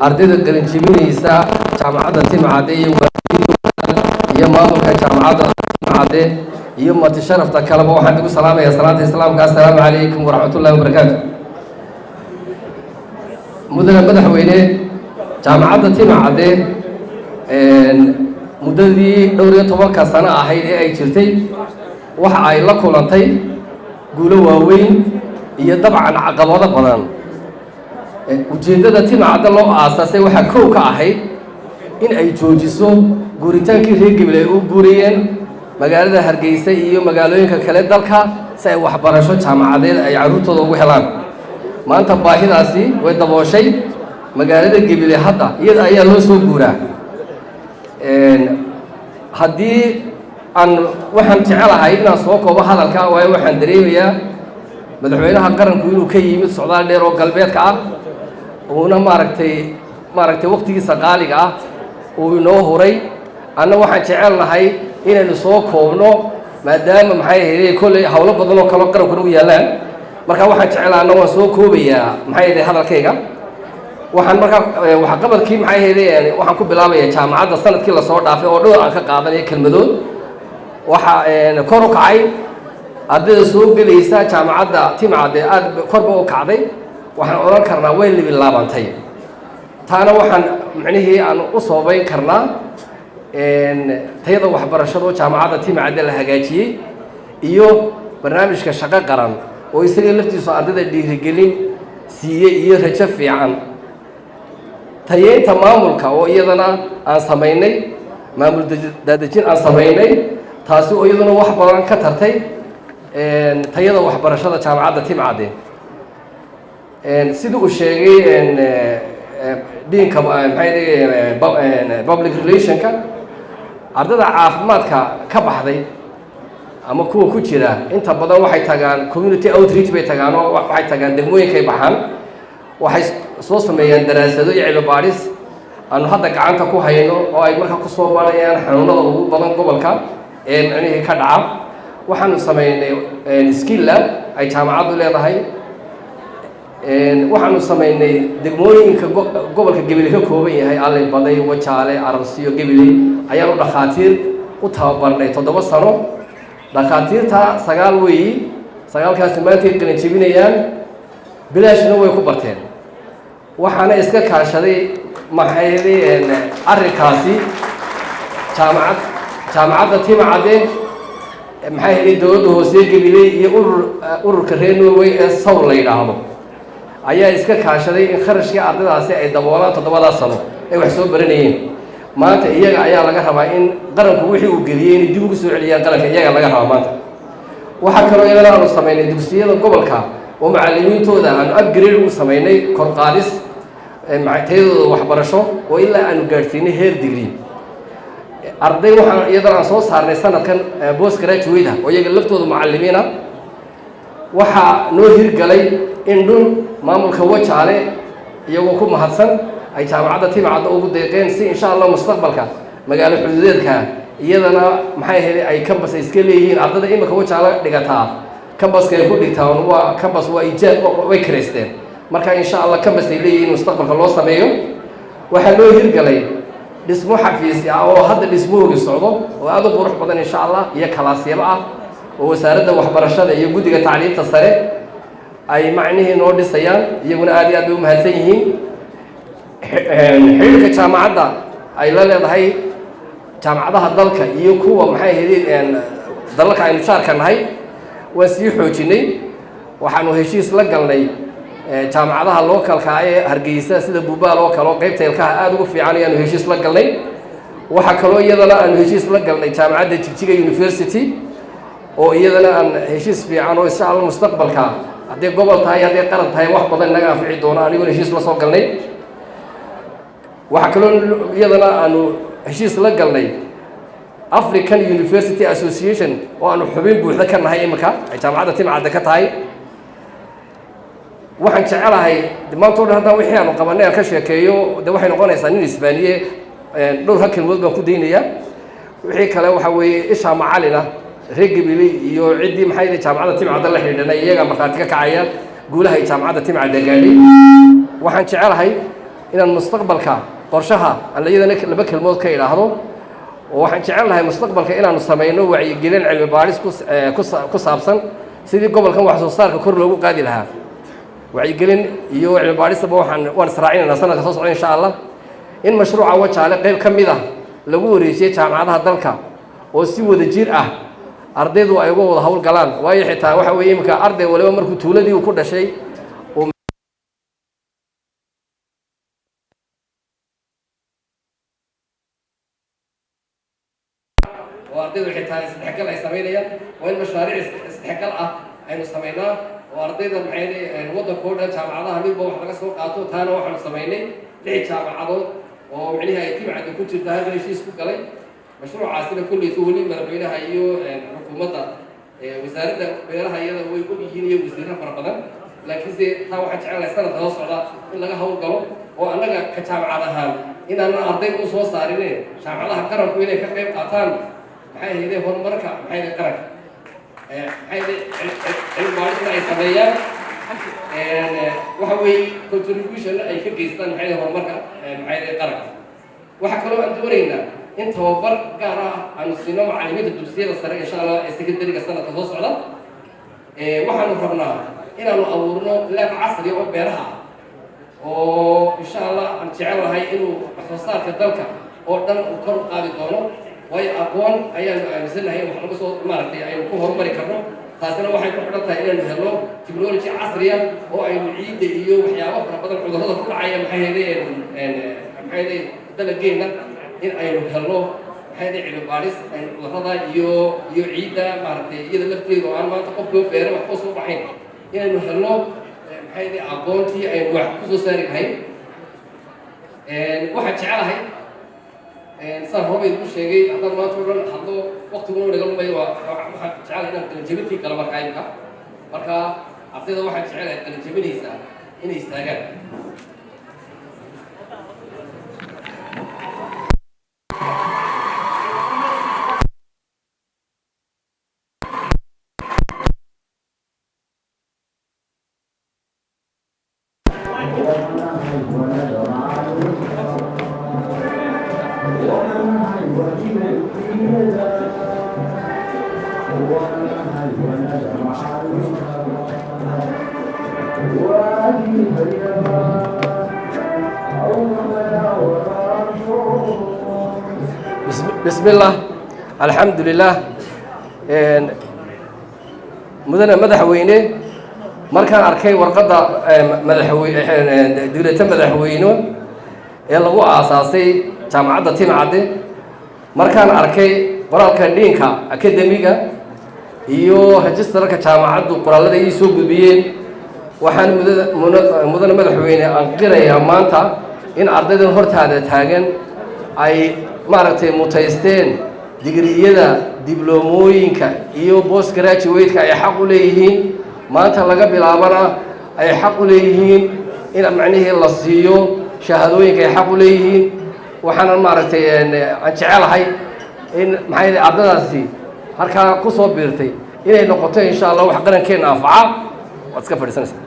ardayda qalinjibinaysa jaamacadda Timcade iyo maamulka jaamacadda Timcade iyo marti sharafta kaleba waxaan ugu salaamayaa salaanta islaamka assalaamu calaykum waraxmatullaahi wabarakaatuh mudane madaxweyne jaamacadda Timcade muddadii dhowr iyo 10 sano ahayd ee ay jirtay waxa ay la kulantay guulo waaweyn iyo dabcan caqabado badan ujeedada Timcade loo aasaasay waxa koow ka ahayd in ay joojiso guuritaankii reer Gabiley u guuriyeen magaalada Hargeysa iyo magaalooyinka kale dalka si ay waxbarasho jaamacadeed ay caruurtooda ugu helaan maanta baahidaasi way dabooshay magaalada Gabiley hadda iyada ayaa loo soo guuraa haddii aan waxaan jecelahay inaan soo koobo hadalka waayo waxaan dareemayaa madaxweynaha qaranku inuu ka yimid socdaal dheer oo galbeedka ah uuna maaragtay waqtigiisa qaaliga ah uu inoo huray anna waxaan jecelnahay inaynu soo koobno maadaama maxay ahayd kolley hawlo badan oo kale qaranku ugu yaalaan marka waxaan jecelahay anna waan soo koobayaa maxay ahayd hadalkayga waxaan marka waxa qabadkii maxay ahayd waxaan ku bilaabayaa jaamacadda sanadkii la soo dhaafay oo dhowr aan ka qaadanay kelmadood waxa kor u kacay ardayda soo gelaysa jaamacadda Timcade aad korba u kacday waxaan oran karnaa way libilaabantay taana waxaan macnaheedu aan u soobayn karnaa tayada waxbarashada jaamacadda Timcade la hagaajiyay iyo barnaamijka shaqo qaran oo isaga laftiisu ardayda dhiirigelin siiyay iyo rajo fiican tayeynta maamulka oo iyadana aan sameynay maamul dadajin aan sameynay taasi oo iyadana wax badan ka tartay tayada waxbarashada jaamacadda Timcade sidoo uu sheegay diinka public relationka ardayda caafimaadka ka baxday ama kuwa ku jira inta badan waxay tagaan community outreach bay tagaan oo waxay tagaan degmooyinkay baxaan waxay soo sameeyaan daraasado iyo cilmi baaris aanu hadda gacanta ku hayno oo ay markaa ku soo baarayaan xanuunada ugu badan gobolka ee macnaheedu ka dhaca waxaanu sameynay skill lab ay jaamacaddu leedahay waxaanu sameynay degmooyinka gobolka Gabiley ka kooban yahay Alle Baday Wajaale Arabsiyo Gabiley ayaanu dhakhaatiir u tababarnay 7 sano dhakhaatiirta 9 weeyi 9kaasi maanta qalin jebinayaan bilaashna way ku barteen waxaana iska kaashaday maxayday arrinkaasi jaamacadda Timcade maxay ahayd dowladda hoose Gabiley iyo ururka reer Norway ee Soul la yiraahdo ayaa iska kaashaday in kharashka ardaydaasi ay daboolaan 7 sano ay wax soo baranayeen maanta iyaga ayaa laga rabaa in qaranku wixii uu geliyay in dib ugu soo celiyaan qaranka iyaga laga rabaa maanta waxa kale oo iyadana aanu sameynay dugsiyada gobolka oo macallimiintooda aan upgrade u sameynay kor qaadis mactayadooda waxbarasho oo ilaa aanu gaarsiinay heer degree arday waxaan iyadana soo saarnay sanadkan post graduate oo iyaga laftooda macallimiina waxa noo hirgalay in dhul maamulka Wajaale iyagoo ku mahadsan ay jaamacadda Timcade ugu deeqeen si insha Allah mustaqbalka magaalo xuduudeedka iyadana maxay ahayd ay campus iska leeyihiin ardayda imika Wajaale dhigataa campus ay ku dhigtaan waa campus waa ijaab way kareysteen marka insha Allah campus ay leeyihiin mustaqbalka loo sameeyo waxa loo hirgalay dhismo xafiis ah oo hadda dhismooga socdo oo aad u qurux badan insha Allah iyo kalaasiyada ah oo wasaaradda waxbarashada iyo guddiga tacliinta sare ay macnaheedu noo dhisayaan iyaguna aad iyo aad u mahadsan yihiin xilka jaamacadda ay la leedahay jaamacadaha dalka iyo kuwa maxay ahayd dalalka aynu shaarka nahay waan sii xoojinay waxaanu heshiis la galnay jaamacadaha localka ee Hargeysa sida Buubaal oo kale qaybta ilkaha aad ugu fiican ayaanu heshiis la galnay waxa kale oo iyadana aanu heshiis la galnay jaamacadda Jigjiga University oo iyadana aan heshiis fiican oo insha Allah mustaqbalka haddii gobol tahay haddii qaran tahay wax badan naga anfici doona anigoo heshiis la soo galnay waxa kale oo iyadana aanu heshiis la galnay African University Association oo aanu xubin buuxda ka nahay imika ay jaamacadda Timcade ka tahay waxaan jecelahay maanta oo hadda wixii aanu qabanay aan ka sheekeeyo waxay noqonaysaa nin Isbaaniye dhowr halkalmood baan ku daynayaa wixii kale waxa weeye isha macalina reer Gabiley iyo ciddii maxay ahayd jaamacadda Timcade la xidhiidhnay iyaga markhaati ka kacaya guulaha jaamacadda Timcade gaadhay waxaan jecelahay inaan mustaqbalka qorshaha aan iyadana laba kelmood ka idhaahdo oo waxaan jecel lahay mustaqbalka inaanu samayno wacyigelin cilmi baadhis ku saabsan sidii gobolkan wax soo saarka kor loogu qaadi lahaa wacyigelin iyo cilmi baadhisaba waan israacinaynaa sanadka soo socda insha allah in mashruuca wajaale qayb ka mid ah lagu wareejiyey jaamacadaha dalka oo si wada jir ah ardaydu ay uga wada hawl galaan waayo xitaa waxa weeye imika arday waliba markuu tuuladii uu ku dhashay oo ardaydu xitaa isdhexgal ay samaynayaan waa in mashaariic isdhexgal ah aynu samaynaa oo ardayda maxay waddanka oo dhan jaamacadaha midba wax laga soo qaato taana waxaanu samaynay 6 jaamacadood oo micnaha ay timcada ku jirta hal heshiis ku galay mashruucaasina kulliisu weli madaxweynaha iyo xukuumadda wasaaradda beeraha iyada way og yihiin iyo wasiirro fara badan laakiinse taa waxaan jecelahay sanadka soo socda in laga hawlgalo oo annaga ka jaamacad ahaan inaanan arday u soo saarine jaamacadaha qaranku inay ka qayb qaataan maxay ahaydee horumarka maxay ahayd qaranka maxay cilmi baadhisna ay sameeyaan waxa weeye contribution ay ka geystaan maxay ahayd horumarka maxay ahayd qaranka waxaa kaloo aan doonaynaa in tababar gaar ah aanu siino macallimiinta dugsiyada sare insha allah ee secondary-ga sanadka soo socda waxaanu rabnaa inaanu abuurno laab casri oo beeraha oo insha allah aan jecel lahay inuu wax soo saarka dalka oo dhan uu kor u qaadi doono waayo aqoon ayaanu aaminsanahay wax lagu soo maaragtay aynu ku horumari karno taasina waxay ku xidhan tahay inaynu helno technology casriya oo aynu ciidda iyo waxyaabo fara badan cudurrada ku dhacaya maxay ahaydee dalageenna in aynu helno maxay ahayd cilmi baadhis aynu cudurrada iyo ciidda maaragtay iyada lafteeda oo aan maanta qofkoo beere wax kusoo baxayn inaynu helno maxay ahayd aqoontii aynu wax kusoo saari lahayn waxaan jecelahay saan hoobay ku sheegay haddaan maanta o dhan hadlo waqtiguna naga lumay waxaan jecelahay inaan qalinjabintii gala markaa imka marka ardayda waxaan jecelahay qalinjabinaysaa inay istaagaan بسم الله الحمد لله مدحوينه markaan arkay warqadda dowladda madaxweyne ee lagu aasaasay jaamacadda timcadde markaan arkay qoraalka dhiinka akademiga iyo registerka jaamacaddu qoraalada ay soo gudbiyeen waxaan mudane madaxweyne aan qirayaa maanta in ardaydan hortaada taagan ay maaragtay mutaysteen digriyada dibloomooyinka iyo post graduate-ka ay xaq u leeyihiin maanta laga bilaabana ay xaq u leeyihiin in macnihii la siiyo shahaadooyinka ay xaq u leeyihiin waxaana maaragtay aan jecelahay in maxay ardaydaasi halkaa ku soo biirtay inay noqoto insha allah wax qarankeena anfaca waad iska fadhiisanaysaa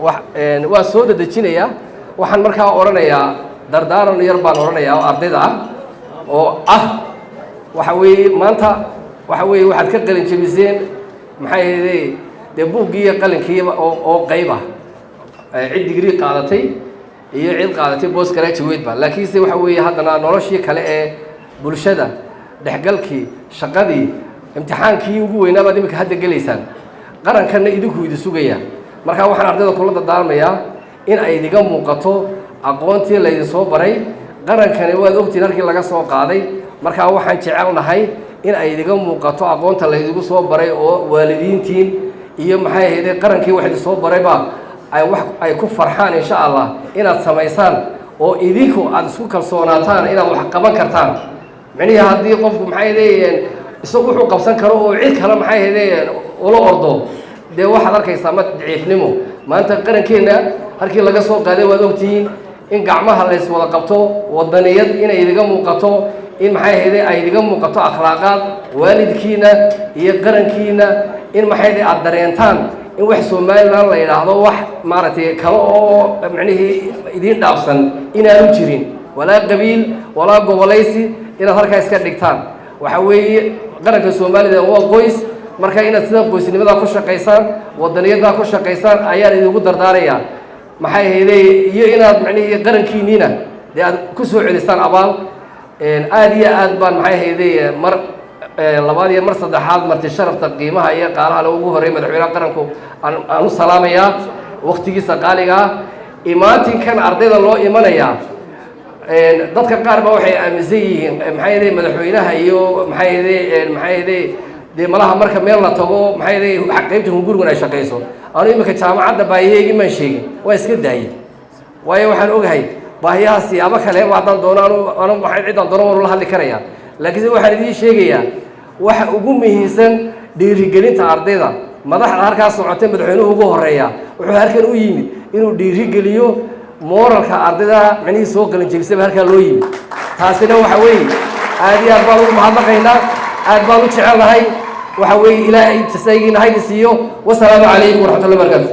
waan soo dedejinayaa waxaan markaa odhanayaa dardaaran yar baan odhanayaa oo ardayda ah oo ah waxa weeye maanta waxa weeye waxaad ka qalin jebiseen maxay ahaydee dee buuggii iyo qalinkiiba oo qayb ah cid digrii qaadatay iyo cid qaadatay post graduate ba laakiinse waxa weeye haddana noloshii kale ee bulshada dhexgalkii shaqadii imtixaankii ugu weynaa baad imika hadda gelaysaan qarankanna idinku idi sugaya markaa waxaan ardayda kula dardaarmayaa in ay idiga muuqato aqoontii laydin soo baray qarankani waad ogtiin halkii laga soo qaaday markaa waxaan jecelnahay in ay idiga muuqato aqoonta laydigu soo baray oo waalidiintiin iyo maxay ahaydee qarankii wax idin soo barayba ay ku farxaan insha allah inaad samaysaan oo idinku aada isku kalsoonaataan inaad wax qaban kartaan micnihii haddii qofku maxay ahaydee isagu wuxuu qabsan karo oo cid kale maxay ahaydee ula ordo dee waxaad arkaysaa ma daciifnimo maanta qarankeenna halkii laga soo qaaday waad ogtihiin in gacmaha lays wada qabto wadaniyad inay idiga muuqato in maxay ahaydee ay idiga muuqato akhlaaqaad waalidkiina iyo qarankiina إن ما حد الدرينتان إن واحد سومالي لا يلاحظه واحد مارتي كلو معنيه يدين دافسن إن أروجرين ولا قبيل ولا قبليسي إن هركا يسكت وحوي قرن السومالي ده هو قويس marka inaad sida qoysnimada ku shaqeysaan wadaniyada ku shaqeysaan ayaa idinku dardaaraya maxay heeday iyo inaad macnaheeyo qarankiina aad ku soo celisaan abaal aad iyo aad baan maxay heeday mar labaad iyo mar saddexaad marti sharafta qiimaha iyo qaalaha lagu horeey madaxweynaha qaranku aan u salaamaya waqtigiisa qaaliga imaatin kan ardayda loo imanaya dadka qaar ba waxay aaminsan yihiin maxay heeday madaxweynaha iyo maxay heeday dee malaha marka meel la tago maxay leeyahay qaybta guriga ay shaqeyso aanu imika jaamacadda baahiyeegi ma sheegin waa iska daayay waayo waxaan ogahay baahiyaha siyaabo kale wadan doonaan anu waxay ciidan doonaan la hadli karaya laakiin waxaan idin sheegayaa waxa ugu muhiimsan dhiirigelinta ardayda madaxda halkaas socotay madaxweynuhu ugu horeeya wuxuu halkan u yimid inuu dhiirigeliyo moralka ardayda macnihi soo galin jabisay halka loo yimid taasina waxa weeye aad iyo aad baan ugu mahadnaqaynaa aad baan u jecelahay waxa weeye ilaahay tasaygiina haydi siiyo wassalaamu calaykum waraxmatullahi wabarakaatuh